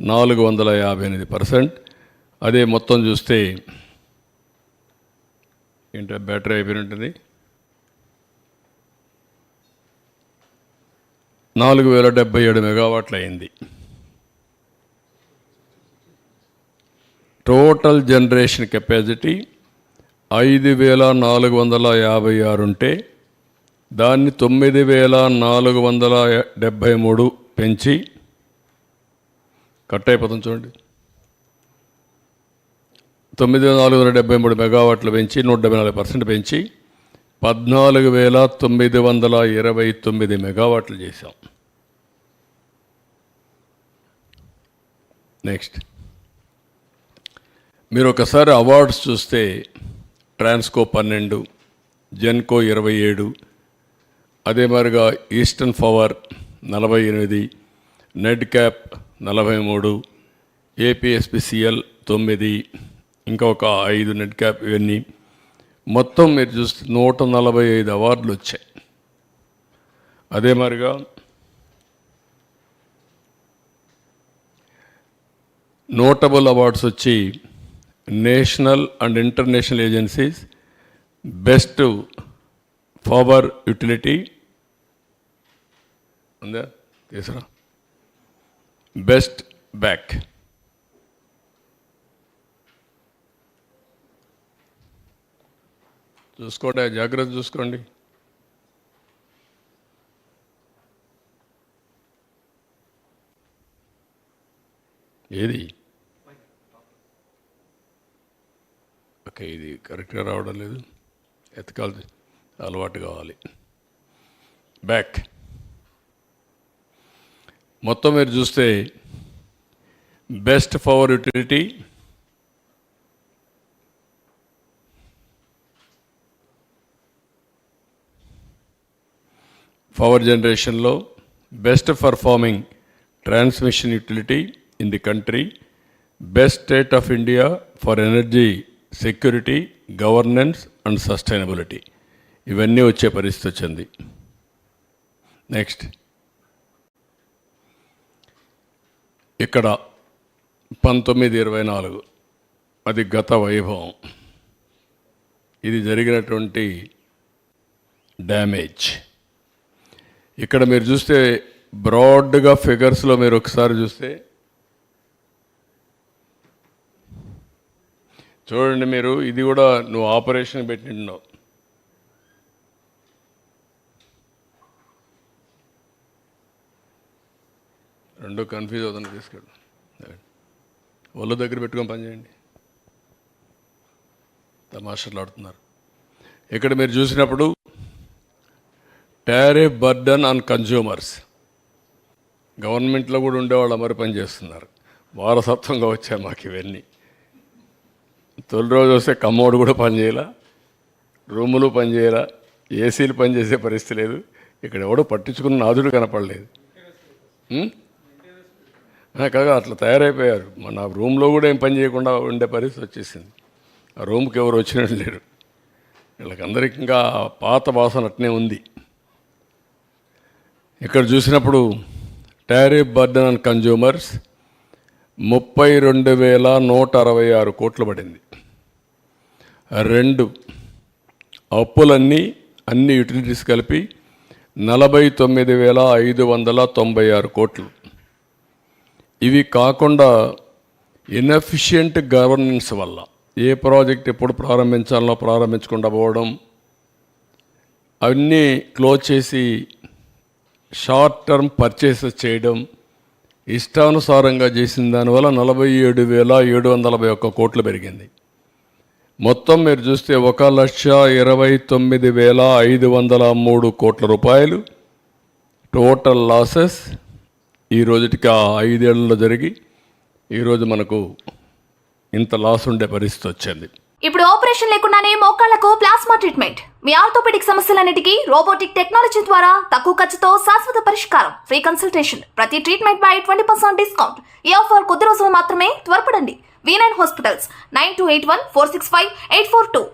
458%. అదే మొత్తం చూస్తే ఏంటో బ్యాటరీ అయిపోయి ఉంటుంది, 4077 మెగావాట్లు అయింది. టోటల్ జనరేషన్ కెపాసిటీ 5456 ఉంటే దాన్ని 9473 పెంచి కట్ అయిపోతుంది చూడండి. 9473 మెగావాట్లు పెంచి 174% పెంచి 14,929 మెగావాట్లు చేశాం. నెక్స్ట్ మీరు ఒకసారి అవార్డ్స్ చూస్తే ట్రాన్స్కో 12, జెన్కో 27, అదే మరిగా ఈస్టర్న్ పవర్ 48, నెడ్ క్యాప్ 43, ఏపీఎస్పీసీఎల్ 9, ఇంకా ఒక 5 నెట్ క్యాప్, ఇవన్నీ మొత్తం మీరు చూస్తే 145 అవార్డులు వచ్చాయి. అదే మరిగా నోటబుల్ అవార్డ్స్ వచ్చి national and international agencies best power utility ఉందా తీసురా, బెస్ట్ బ్యాక్, చూసుకోండి, జాగ్రత్త చూసుకోండి. ఏది ఓకే, ఇది కరెక్ట్గా రావడం లేదు, ఎతకాలి, అలవాటు కావాలి. బ్యాక్ మొత్తం మీరు చూస్తే బెస్ట్ పవర్ యూటిలిటీ, పవర్ జనరేషన్లో best performing transmission utility in the country, best state of India for energy security, governance and sustainability, ఇవన్నీ వచ్చే పరిస్థితి వచ్చింది. నెక్స్ట్ ఇక్కడ 1924 అది గత వైభవం, ఇది జరిగినటువంటి డ్యామేజ్. ఇక్కడ మీరు చూస్తే బ్రాడ్గా ఫిగర్స్లో మీరు ఒకసారి చూస్తే చూడండి, మీరు ఇది కూడా నువ్వు ఆపరేషన్ పెట్టినావు, రెండో కన్ఫ్యూజ్ అవుతుంది, తీసుకెళ్ళి ఒళ్ళు దగ్గర పెట్టుకొని పనిచేయండి, తమాషాలు ఆడుతున్నారు. ఇక్కడ మీరు చూసినప్పుడు టారిఫ్ బర్డన్ ఆన్ కన్జ్యూమర్స్, గవర్నమెంట్లో కూడా ఉండేవాళ్ళు మరి పనిచేస్తున్నారు, వారసత్వంగా వచ్చాయి మాకు ఇవన్నీ. తొలి రోజు వస్తే కమ్మోడు కూడా పనిచేయాల, రూములు పనిచేయాల, ఏసీలు పనిచేసే పరిస్థితి లేదు, ఇక్కడ ఎవడో పట్టించుకున్న నాదుడు కనపడలేదు. కాగా అట్లా తయారైపోయారు. మన రూమ్లో కూడా ఏం పని చేయకుండా ఉండే పరిస్థితి వచ్చేసింది. ఆ రూమ్కి ఎవరు వచ్చినట్టు లేరు, వీళ్ళకందరికీ ఇంకా పాత వాసన అట్నే ఉంది. ఇక్కడ చూసినప్పుడు టారిఫ్ బర్డన్ ఆన్ కన్జ్యూమర్స్ 32,166 కోట్లు పడింది. 2 అప్పులన్నీ అన్ని యూటిలిటీస్ కలిపి 49,596 కోట్లు. ఇవి కాకుండా ఇన్ఎఫిషియంట్ గవర్నెన్స్ వల్ల ఏ ప్రాజెక్ట్ ఎప్పుడు ప్రారంభించాలో ప్రారంభించకుండా పోవడం, అవన్నీ క్లోజ్ చేసి షార్ట్ టర్మ్ పర్చేసెస్ చేయడం, ఇష్టానుసారంగా చేసిన దానివల్ల 47,741 కోట్లు పెరిగింది. మొత్తం మీరు చూస్తే 1,29,503 కోట్ల రూపాయలు టోటల్ లాసెస్ ఈ రోజుకి ఆ 5 ఏళ్లలో జరిగి ఈరోజు మనకు ఇంత లాస్ ఉండే పరిస్థితి వచ్చింది. ఇప్పుడు ఆపరేషన్ లేకుండానే మోకాళ్లకు ప్లాస్మా ట్రీట్మెంట్, మీ ఆర్థోపెడిక్ సమస్యలన్నిటికీ రోబోటిక్ టెక్నాలజీ ద్వారా తక్కువ ఖర్చుతో శాశ్వత పరిష్కారం, ఫ్రీ కన్సల్టేషన్, ప్రతి ట్రీట్మెంట్ పై 20% డిస్కౌంట్. ఈ ఆఫర్ కొద్ది రోజులు మాత్రమే, త్వరపడండి. V9 hospitals 9281465842.